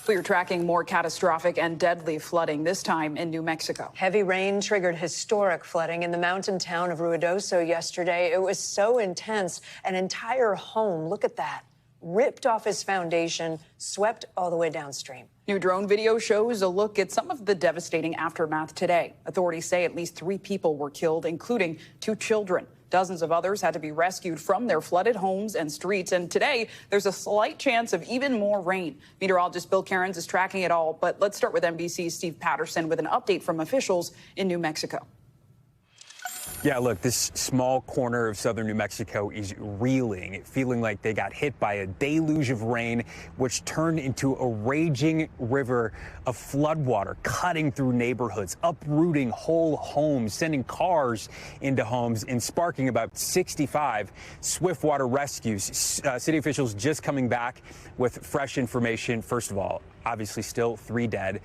We are tracking more catastrophic and deadly flooding, this time in New Mexico. Heavy rain triggered historic flooding in the mountain town of Ruidoso yesterday. It was so intense, an entire home, look at that, ripped off its foundation, swept all the way downstream. New drone video shows a look at some of the devastating aftermath today. Authorities say at least 3 people were killed, including 2 children. Dozens of others had to be rescued from their flooded homes and streets. And today, there's a slight chance of even more rain. Meteorologist Bill Cairns is tracking it all. But let's start with NBC's Steve Patterson with an update from officials in New Mexico. Yeah, look, this small corner of southern New Mexico is reeling, feeling like they got hit by a deluge of rain, which turned into a raging river of floodwater, cutting through neighborhoods, uprooting whole homes, sending cars into homes, and sparking about 65 swiftwater rescues. City officials just coming back with fresh information. First of all, obviously still 3 dead,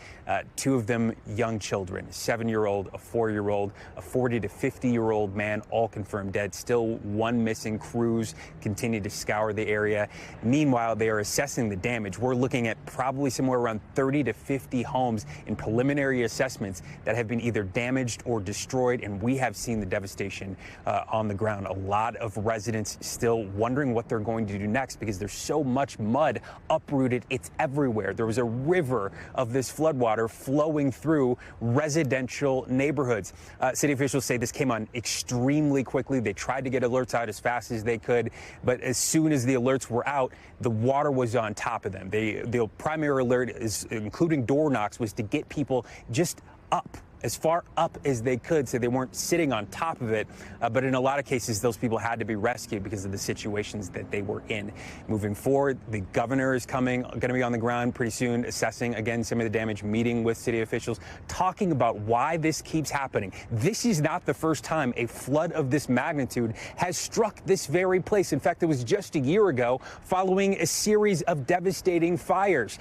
2 of them young children, a 7-year-old, a 4-year-old, a 40 to 50-year-old man, all confirmed dead. Still 1 missing. Crews continue to scour the area. Meanwhile, they are assessing the damage. We're looking at probably somewhere around 30 to 50 homes in preliminary assessments that have been either damaged or destroyed, and we have seen the devastation on the ground. A lot of residents still wondering what they're going to do next because there's so much mud uprooted. It's everywhere. There was a river of this floodwater flowing through residential neighborhoods. City officials say this came on extremely quickly. They tried to get alerts out as fast as they could, but as soon as the alerts were out, the water was on top of them. The primary alert, is including door knocks, was to get people just up, as far up as they could, so they weren't sitting on top of it. But in a lot of cases, those people had to be rescued because of the situations that they were in. Moving forward, the governor is going to be on the ground pretty soon, assessing, again, some of the damage, meeting with city officials, talking about why this keeps happening. This is not the first time a flood of this magnitude has struck this very place. In fact, it was just a year ago following a series of devastating fires.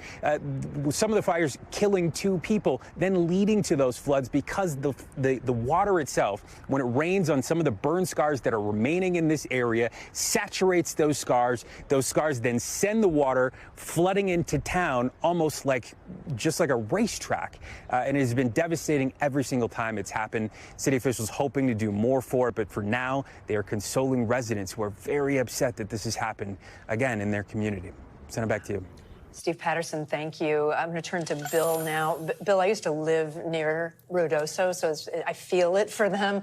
Some of the fires killing 2 people, then leading to those floods because the water itself, when it rains on some of the burn scars that are remaining in this area, saturates those scars. Those scars then send the water flooding into town almost like just like a racetrack. And it has been devastating every single time it's happened. City officials hoping to do more for it, but for now, they are consoling residents who are very upset that this has happened again in their community. Send it back to you. Steve Patterson, thank you. I'm going to turn to Bill now. Bill, I used to live near Ruidoso, so I feel it for them.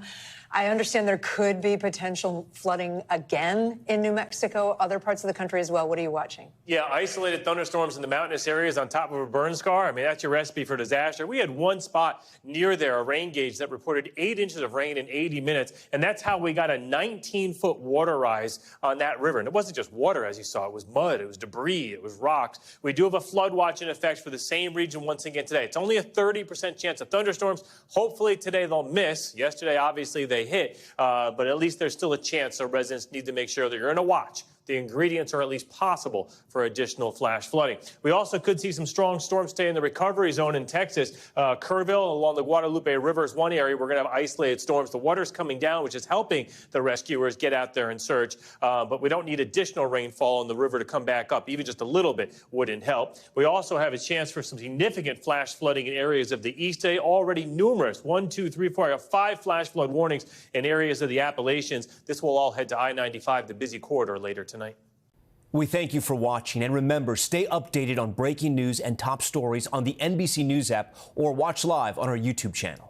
I understand there could be potential flooding again in New Mexico, other parts of the country as well. What are you watching? Yeah, isolated thunderstorms in the mountainous areas on top of a burn scar. I mean, that's your recipe for disaster. We had one spot near there, a rain gauge that reported 8 inches of rain in 80 minutes, and that's how we got a 19-foot water rise on that river. And it wasn't just water, as you saw. It was mud, it was debris, it was rocks. We do have a flood watch in effect for the same region once again today. It's only a 30% chance of thunderstorms. Hopefully today they'll miss. Yesterday, obviously, they hit, but at least there's still a chance, so residents need to make sure that you're in a watch. The ingredients are at least possible for additional flash flooding. We also could see some strong storms today in the recovery zone in Texas. Kerrville along the Guadalupe River is one area. We're going to have isolated storms. The water's coming down, which is helping the rescuers get out there and search. But we don't need additional rainfall in the river to come back up. Even just a little bit wouldn't help. We also have a chance for some significant flash flooding in areas of the east today. Already numerous. 1, 2, 3, 4. I have 5 flash flood warnings in areas of the Appalachians. This will all head to I-95, the busy corridor, later tonight. We thank you for watching, and remember, stay updated on breaking news and top stories on the NBC News app or watch live on our YouTube channel.